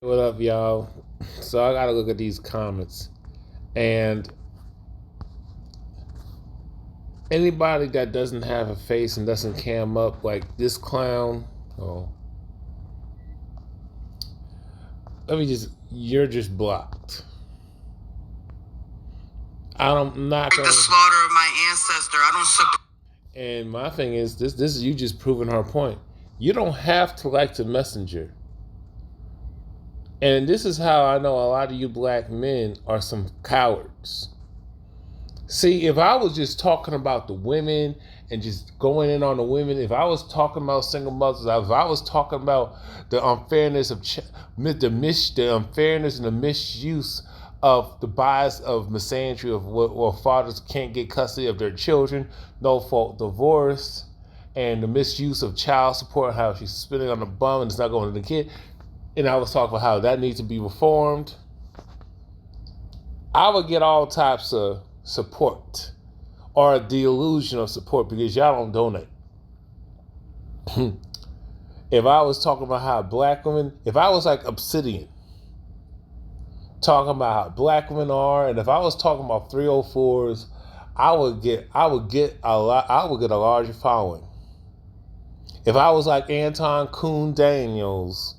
What up, y'all? So I gotta look at these comments, and anybody that doesn't have a face and doesn't cam up like this clown, oh, you're just blocked. I'm not gonna. The slaughter of my ancestor. I don't support. And my thing is this: is you just proving her point. You don't have to like the messenger. And this is how I know a lot of you black men are some cowards. See, if I was just talking about the women and just going in on the women, if I was talking about single mothers, if I was talking about the unfairness of the unfairness and the misuse of the bias of misandry of what fathers can't get custody of their children, no fault divorce, and the misuse of child support, how she's spending on the bum and it's not going to the kid, and I was talking about how that needs to be reformed, I would get all types of support or the illusion of support because y'all don't donate. If I was talking about how black women, if I was like Obsidian, talking about how black women are, and if I was talking about 304s, I would get a larger following. If I was like Anton Coon Daniels,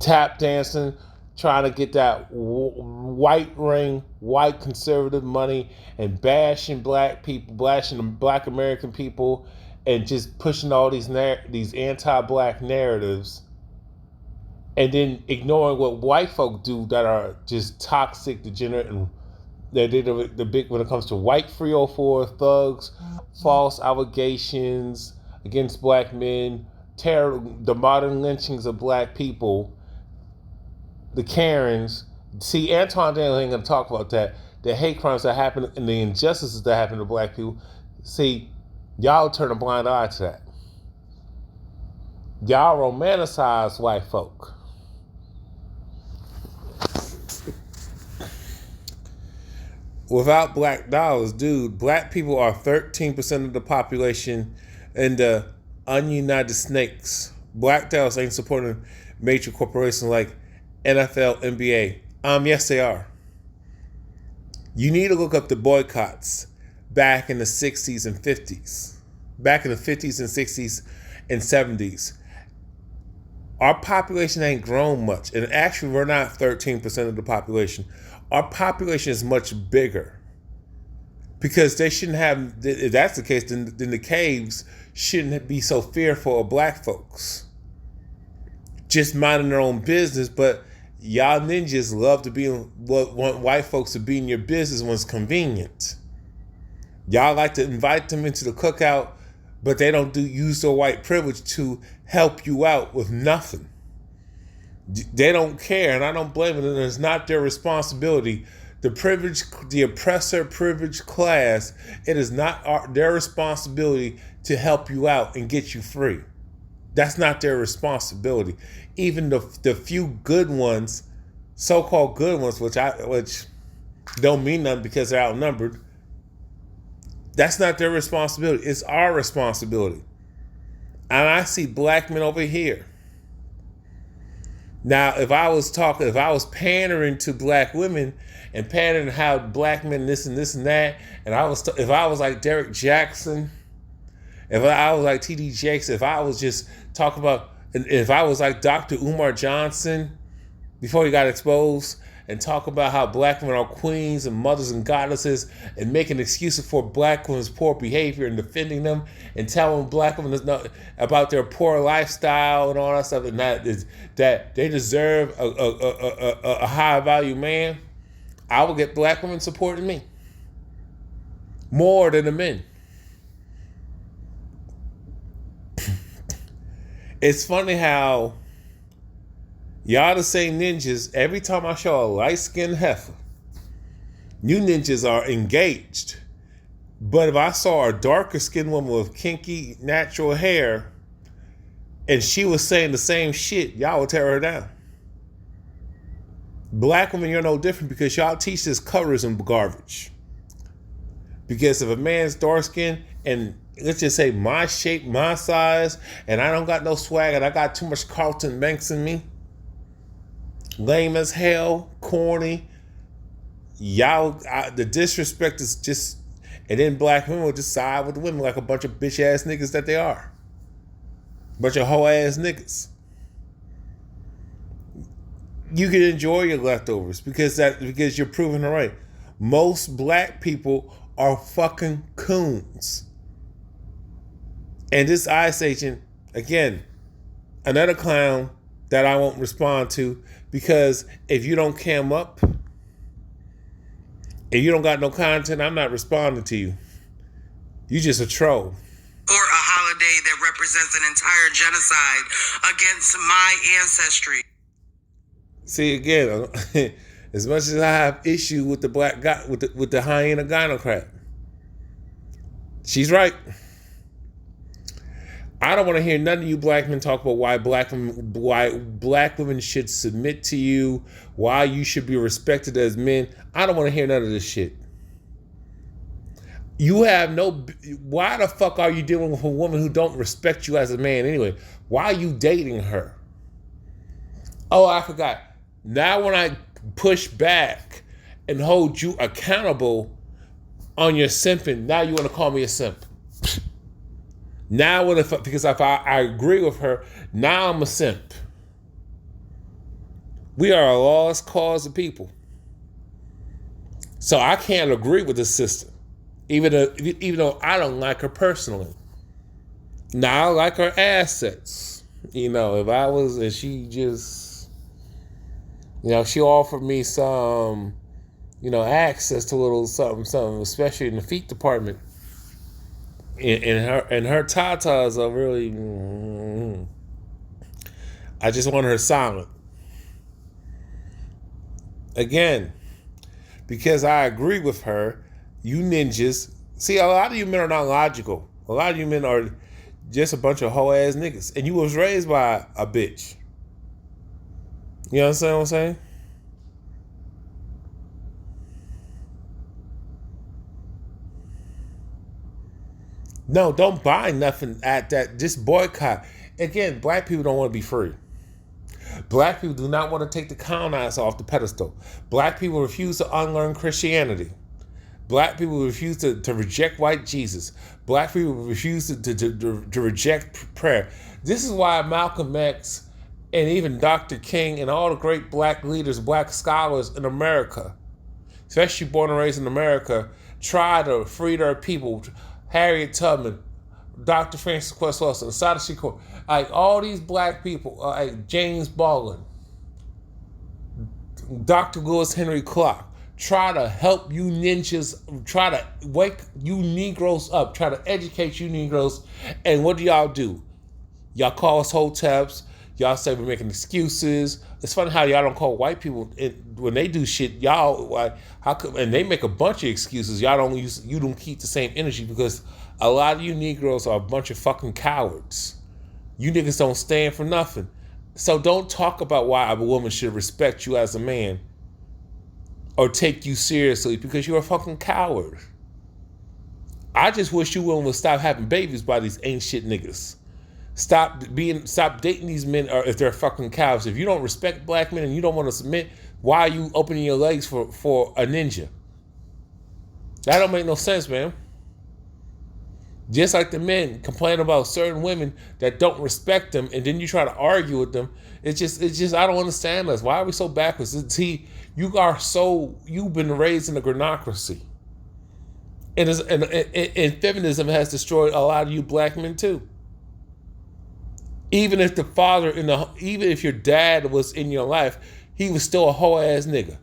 tap dancing, trying to get that white ring, white conservative money, and bashing black people, bashing the black American people, and just pushing all these anti-black narratives, and then ignoring what white folk do that are just toxic, degenerate, and they did the big when it comes to white 304 thugs, false allegations against black men, terror, the modern lynchings of black people, the Karens. See, Anton Daniel ain't gonna talk about that. The hate crimes that happen and the injustices that happen to black people. See, y'all turn a blind eye to that. Y'all romanticize white folk. Without black dollars, dude, black people are 13% of the population in the ununited snakes. Black dollars ain't supporting major corporations like NFL, NBA. Yes, they are. You need to look up the boycotts back in the 60s and 50s. Back in the 50s and 60s and 70s. Our population ain't grown much. And actually, we're not 13% of the population. Our population is much bigger. Because they shouldn't have, if that's the case, then the caves shouldn't be so fearful of black folks. Just minding their own business, but y'all ninjas love to want white folks to be in your business when it's convenient. Y'all like to invite them into the cookout, but they don't use their white privilege to help you out with nothing. They don't care, and I don't blame them. It's not their responsibility. The oppressor privileged class, it is not their responsibility to help you out and get you free. That's not their responsibility. Even the few good ones, so-called good ones, which don't mean nothing because they're outnumbered. That's not their responsibility. It's our responsibility. And I see black men over here. Now, if I was pandering to black women and pandering how black men this and that, and if I was like Derek Jackson, if I was like T.D. Jakes, if I was just talking about, if I was like Dr. Umar Johnson before he got exposed, and talk about how black women are queens and mothers and goddesses, and making excuses for black women's poor behavior and defending them, and telling black women about their poor lifestyle and all that stuff, and that they deserve a high value man, I will get black women supporting me more than the men. It's funny how y'all the same ninjas. Every time I show a light-skinned heifer, you ninjas are engaged. But if I saw a darker-skinned woman with kinky, natural hair, and she was saying the same shit, y'all would tear her down. Black women, you're no different because y'all teach this colorism garbage. Because if a man's dark-skinned and let's just say my shape, my size, and I don't got no swag, and I got too much Carlton Banks in me, lame as hell, corny. Y'all, the disrespect is just, and then black women will just side with the women like a bunch of bitch ass niggas that they are. Bunch of hoe ass niggas. You can enjoy your leftovers because you're proving it right. Most black people are fucking coons. And this ICE agent, again, another clown that I won't respond to, because if you don't cam up, if you don't got no content, I'm not responding to you. You just a troll. Or a holiday that represents an entire genocide against my ancestry. See, again, as much as I have issue with the black guy, with the hyena gynocrat, she's right. I don't want to hear none of you black men talk about why black women should submit to you, why you should be respected as men. I don't want to hear none of this shit. You have no. Why the fuck are you dealing with a woman who don't respect you as a man anyway? Why are you dating her? Oh, I forgot. Now when I push back and hold you accountable on your simping, now you want to call me a simp. Now, because if I agree with her, now I'm a simp. We are a lost cause of people. So I can't agree with the sister, even though I don't like her personally. Now I like her assets. If she just, she offered me some, access to a little something, especially in the feet department. And her tatas are really. I just want her silent. Again, because I agree with her, you ninjas. See, a lot of you men are not logical. A lot of you men are just a bunch of hoe ass niggas, and you was raised by a bitch. You understand what I'm saying? No, don't buy nothing at that. Just boycott. Again, black people don't want to be free. Black people do not want to take the colonizer off the pedestal. Black people refuse to unlearn Christianity. Black people refuse to reject white Jesus. Black people refuse to reject prayer. This is why Malcolm X and even Dr. King and all the great black leaders, black scholars in America, especially born and raised in America, try to free their people. Harriet Tubman, Dr. Francis Quest Wilson, Assata Shakur, like all these black people, like James Baldwin, Dr. Lewis Henry Clark, try to help you ninjas, try to wake you Negroes up, try to educate you Negroes, and what do y'all do? Y'all call us hoteps, y'all say we're making excuses. It's funny how y'all don't call white people when they do shit. Y'all like how come? And they make a bunch of excuses. You don't keep the same energy because a lot of you Negroes are a bunch of fucking cowards. You niggas don't stand for nothing. So don't talk about why a woman should respect you as a man or take you seriously because you're a fucking coward. I just wish you women would stop having babies by these ain't shit niggas. Stop dating these men or if they're fucking cows. If you don't respect black men and you don't want to submit, why are you opening your legs for a ninja? That don't make no sense, man. Just like the men complain about certain women that don't respect them, and then you try to argue with them. It's just I don't understand this. Why are we so backwards? See, you've been raised in a granocracy, and feminism has destroyed a lot of you black men too. Even if your dad was in your life, he was still a hoe ass nigga.